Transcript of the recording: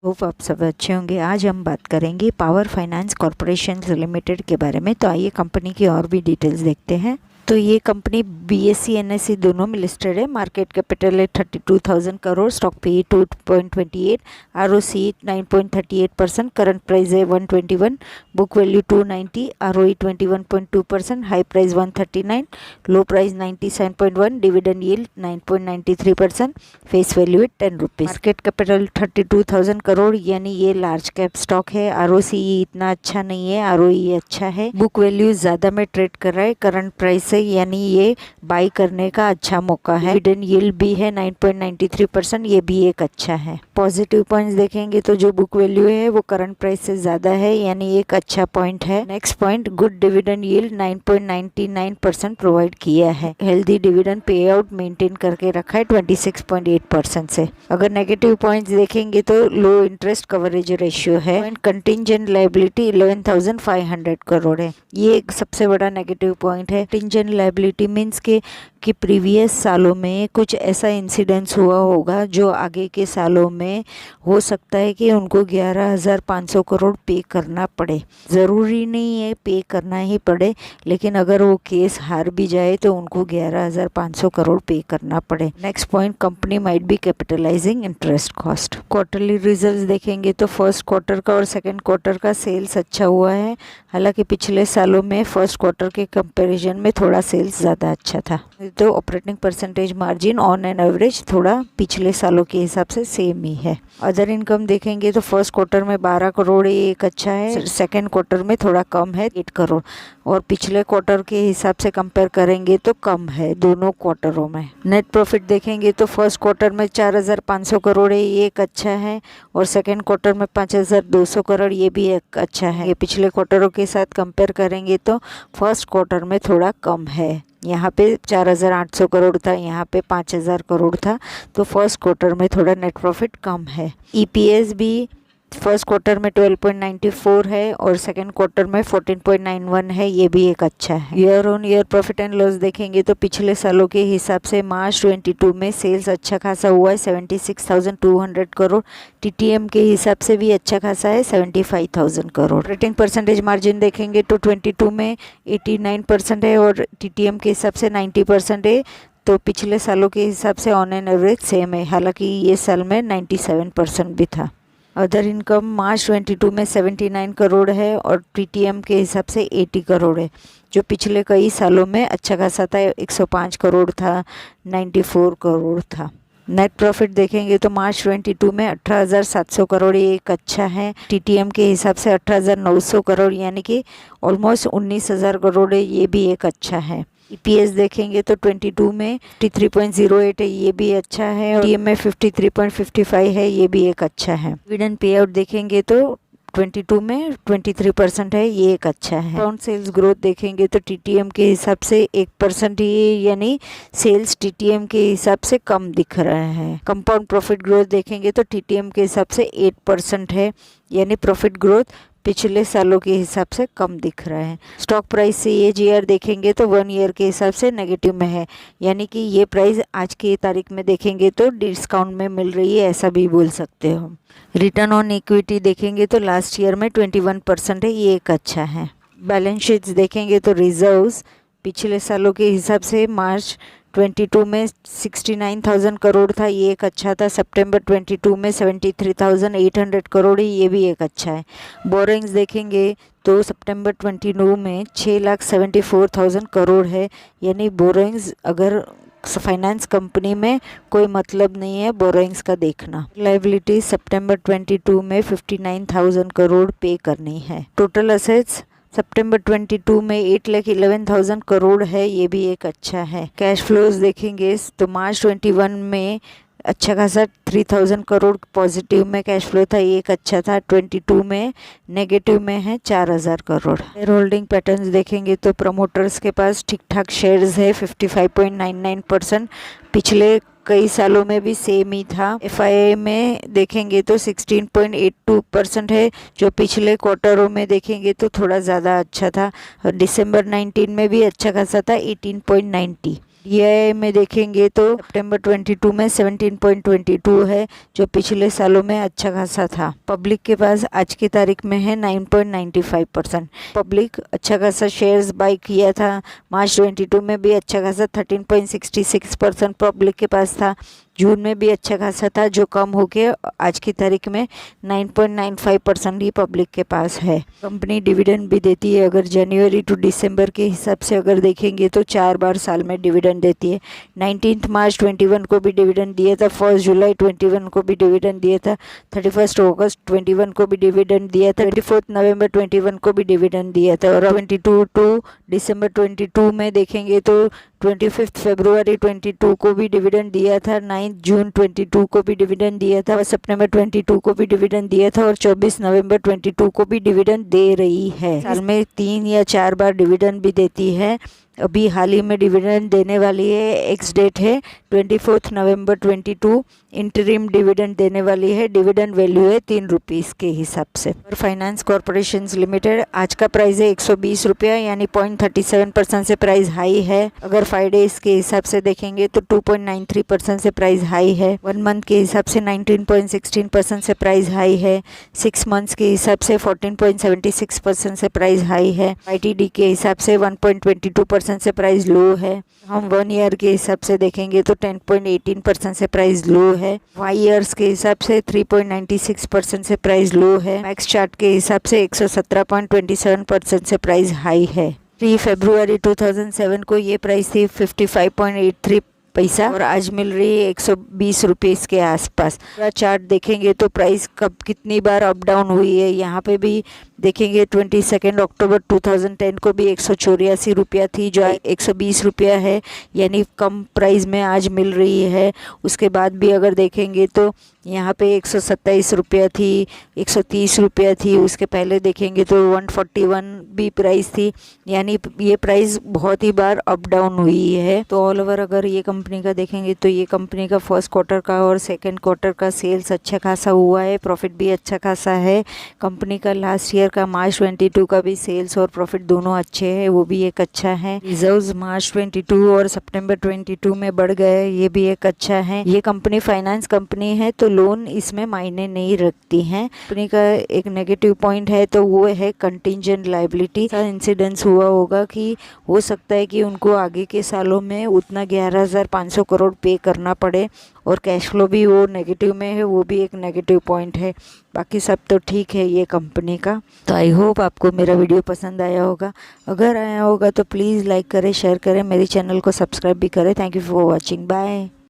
Hope आप सब अच्छे होंगे। आज हम बात करेंगे पावर फाइनेंस कॉर्पोरेशन लिमिटेड के बारे में। तो आइए कंपनी की और भी डिटेल्स देखते हैं। तो ये कंपनी BSE NSE दोनों में लिस्टेड है। मार्केट कैपिटल है 32,000 करोड़, स्टॉक पे 2.28, ROCE 9.38%, करंट प्राइस है 121, book value 290, ROE 21.2%, high price 139, लो price 97.1, dividend yield 9.93%, face value 10 rupees. Market capital 32,000 crore यानी ये लार्ज कैप स्टॉक है। ROCE इतना अच्छा नहीं है, ROE अच्छा है। बुक वैल्यू ज़्यादा में ट्रेड कर रहा है करंट प्राइस से, यानी ये बाई करने का अच्छा मौका है। डिविडेंड यील्ड भी है 9.93%, ये भी एक अच्छा है। पॉजिटिव पॉइंट्स देखेंगे तो जो बुक वैल्यू है वो करंट प्राइस से ज़्यादा है, यानी एक अच्छा पॉइंट है। Next point, good dividend yield 9.99% provide किया है। Healthy dividend pay out maintain करके रखा है 26.8% से। अगर नेगेटिव पॉइंट्स देखेंगे तो लो इंटरेस्ट कवरेज रेशियो है। कंटिंजेंट लायबिलिटी 11,500 करोड़ है, ये एक सबसे बड़ा नेगेटिव पॉइंट है। कंटिंजेंट लायबिलिटी मीन्स कि प्रीवियस सालों में कुछ ऐसा इंसिडेंस हुआ होगा जो आगे के सालों में हो सकता है कि उनको 11,500 करोड़ पे करना पड़े। ज़रूरी नहीं है पे करना ही पड़े, लेकिन अगर वो केस हार भी जाए तो उनको 11,500 करोड़ पे करना पड़े। Next point, company might be capitalising interest cost. Quarterly results देखेंगे तो फर्स्ट क्वार्टर का और सेकंड क्वार्टर का सेल्स अच्छा हुआ है। हालांकि पिछले सालों में फर्स्ट क्वार्टर के कंपैरिजन में थोड़ा सेल्स ज़्यादा अच्छा था। तो operating percentage margin on an average थोड़ा पिछले सालों के हिसाब से सेम ही है। अदर इनकम देखेंगे तो फर्स्ट क्वार्टर में 12 करोड़ एक अच्छा है, सेकंड क्वार्टर में थोड़ा कम है 8 करोड़, और पिछले क्वार्टर के हिसाब से कंपेयर करेंगे तो कम है दोनों क्वार्टरों में। नेट प्रॉफिट देखेंगे तो फर्स्ट क्वार्टर में 4,500 करोड़ ये एक अच्छा है, और सेकंड क्वार्टर में 5,200 करोड़ ये भी एक अच्छा है। ये पिछले क्वार्टरों के साथ कंपेयर करेंगे तो फर्स्ट क्वार्टर में थोड़ा कम है। यहाँ पे 4,800 करोड़ था, यहाँ पे 5,000 करोड़ था, तो फर्स्ट क्वार्टर में थोड़ा नेट प्रॉफिट कम है। EPS भी फर्स्ट क्वार्टर में 12.94 है और सेकंड क्वार्टर में 14.91 है, ये भी एक अच्छा है। Year on year profit and loss देखेंगे तो पिछले सालों के हिसाब से मार्च 22 में सेल्स अच्छा खासा हुआ है 76,200 करोड़, TTM के हिसाब से भी अच्छा खासा है 75,000 करोड़। ऑपरेटिंग परसेंटेज मार्जिन देखेंगे तो 22 में 89% है और TTM के हिसाब से 90% है, तो पिछले सालों के हिसाब से ऑन एन एवरेज सेम है। हालांकि ये साल में 97% भी था। अदर इनकम मार्च 22 में 79 करोड़ है और TTM के हिसाब से 80 करोड़ है, जो पिछले कई सालों में अच्छा खासा था। 105 करोड़ था, 94 करोड़ था। नेट प्रॉफिट देखेंगे तो मार्च 22 में 18,700 करोड़ ये एक अच्छा है, TTM के हिसाब से 18,900 करोड़ यानी कि ऑलमोस्ट 19,000 करोड़ है, ये भी एक अच्छा है। EPS देखेंगे तो 22 में 53.08 है, ये भी अच्छा है, और TTM में 53.55 है, ये भी एक अच्छा है। डिविडेंड पे आउट देखेंगे तो 22 में 23% है, ये एक अच्छा है। कंपाउंड सेल्स ग्रोथ देखेंगे तो TTM के हिसाब से 1% ही, यानी सेल्स TTM के हिसाब से कम दिख रहा है। कंपाउंड प्रॉफिट ग्रोथ देखेंगे तो TTM के हिसाब से 8% है, यानी प्रॉफिट ग्रोथ पिछले सालों के हिसाब से कम दिख रहा है। स्टॉक प्राइस से ये GR देखेंगे तो 1 ईयर के हिसाब से नेगेटिव में है, यानी कि ये प्राइस आज की तारीख में देखेंगे तो डिस्काउंट में मिल रही है, ऐसा भी बोल सकते हो। रिटर्न ऑन इक्विटी देखेंगे तो लास्ट ईयर में 21% है, ये एक अच्छा है। बैलेंस शीट्स देखेंगे तो रिजर्व्स पिछले सालों के हिसाब से मार्च 22 में 69,000 करोड़ था, ये एक अच्छा था। सितंबर 22 में 73,800 करोड़ है, ये भी एक अच्छा है। बोरिंग्स देखेंगे तो सितंबर 22 में 6,74,000 करोड़ है, यानी बोरिंग्स अगर फाइनेंस कंपनी में कोई मतलब नहीं है बोरोइंग्स का देखना। लायबिलिटी सितंबर 22 में 59,000 करोड़ पे करनी है। टोटल असेट्स सितंबर 22 में 8,11,000 करोड़ है, ये भी एक अच्छा है। कैश फ्लोज देखेंगे तो मार्च 21 में अच्छा खासा 3,000 करोड़ पॉजिटिव में कैश फ्लो था, ये एक अच्छा था। 22 में नेगेटिव में है 4,000 करोड़। शेयर होल्डिंग पैटर्न्स देखेंगे तो प्रमोटर्स के पास ठीक ठाक शेयर्स है 55.99%, पिछले कई सालों में भी सेम ही था। FII में देखेंगे तो 16.82% है, जो पिछले क्वार्टरों में देखेंगे तो थोड़ा ज़्यादा अच्छा था। दिसंबर 19 में भी अच्छा खासा था 18.90। DI में देखेंगे तो सितंबर 22 में 17.22 है, जो पिछले सालों में अच्छा खासा था। पब्लिक के पास आज की तारीख में है 9.95%। पब्लिक अच्छा खासा शेयर्स बाई किया था। मार्च 22 में भी अच्छा खासा 13.66% पब्लिक के पास था। जून में भी अच्छा खासा था, जो कम होके आज की तारीख में 9.95% ही पब्लिक के पास है। कंपनी डिविडेंड भी देती है। अगर जनवरी टू दिसंबर के हिसाब से अगर देखेंगे तो 4 बार साल में डिविडेंड देती है। 19 मार्च 21 को भी डिविडेंड दिया था, 1 जुलाई 21 को भी डिविडेंड दिया था, 31 अगस्त 21 को भी डिविडेंड दिया था, 24 नवंबर 21 को भी डिविडेंड दिया था। और 22 टू दिसंबर 22 में देखेंगे तो 25 फरवरी 22 को भी डिविडेंड दिया था, 9 जून 22 को भी डिविडेंड दिया था, और सितंबर 22 को भी डिविडेंड दिया था, और 24 नवंबर 22 को भी डिविडेंड दे रही है। साल में 3 या 4 बार डिविडेंड भी देती है। अभी हाल ही में डिविडेंड देने वाली है। एक्स डेट है 24 नवंबर 22। इंटरिम डिविडेंड देने वाली है। डिविडेंड वैल्यू है 3 रुपीज़ के हिसाब से। और फाइनेंस कॉर्पोरेशन लिमिटेड आज का प्राइस है 120 रुपया, यानी 0.37% से प्राइस हाई है। अगर 5 डेज के हिसाब से देखेंगे तो 2.93% से प्राइस हाई है। 1 मंथ के हिसाब से 19.16% से प्राइस हाई है। 6 मंथ्स के हिसाब से 14.76% से प्राइस हाई है। ITD के हिसाब से 1.22% से प्राइस लो है। हम 1 ईयर के हिसाब से देखेंगे तो 10.18% से प्राइस लो है। 5 ईयर्स के हिसाब से 3.96% से प्राइस लो है। मैक्स चार्ट के हिसाब से 117.27% से प्राइस हाई है। 3 फरवरी 2007 को ये प्राइस थी 55.83 पैसा, और आज मिल रही है 120 रुपीज़ के आसपास। पूरा चार्ट देखेंगे तो प्राइस कब कितनी बार अप डाउन हुई है। यहाँ पे भी देखेंगे 22 अक्टूबर 2010 को भी 184 रुपया थी, जो 120 रुपया है, यानी कम प्राइस में आज मिल रही है। उसके बाद भी अगर देखेंगे तो यहाँ पे 127 रुपया थी, 130 रुपया थी। उसके पहले देखेंगे तो 141 भी प्राइस थी, यानी ये प्राइस बहुत ही बार अप डाउन हुई है। तो ऑल ओवर अगर ये कंपनी का देखेंगे तो ये कंपनी का फर्स्ट क्वार्टर का और सेकंड क्वार्टर का सेल्स अच्छा खासा हुआ है, प्रॉफिट भी अच्छा खासा है। कंपनी का लास्ट ईयर का मार्च 22 का भी सेल्स और प्रॉफिट दोनों अच्छे हैं, वो भी एक अच्छा है। रिजर्व्स मार्च 22 और सितंबर 22 में बढ़ गए, ये भी एक अच्छा है। ये कंपनी फाइनेंस कंपनी है तो लोन इसमें मायने नहीं रखती हैं। कंपनी का एक नेगेटिव पॉइंट है तो वो है कंटिंजेंट लायबिलिटी का इंसिडेंस हुआ होगा कि हो सकता है कि उनको आगे के सालों में उतना 11,500 करोड़ पे करना पड़े, और कैश फ्लो भी वो नेगेटिव में है, वो भी एक नेगेटिव पॉइंट है। बाकी सब तो ठीक है ये कंपनी का। तो आई होप आपको मेरा वीडियो पसंद आया होगा। अगर आया होगा तो प्लीज़ लाइक करें, शेयर करें, मेरे चैनल को सब्सक्राइब भी करें। Thank you for watching. Bye.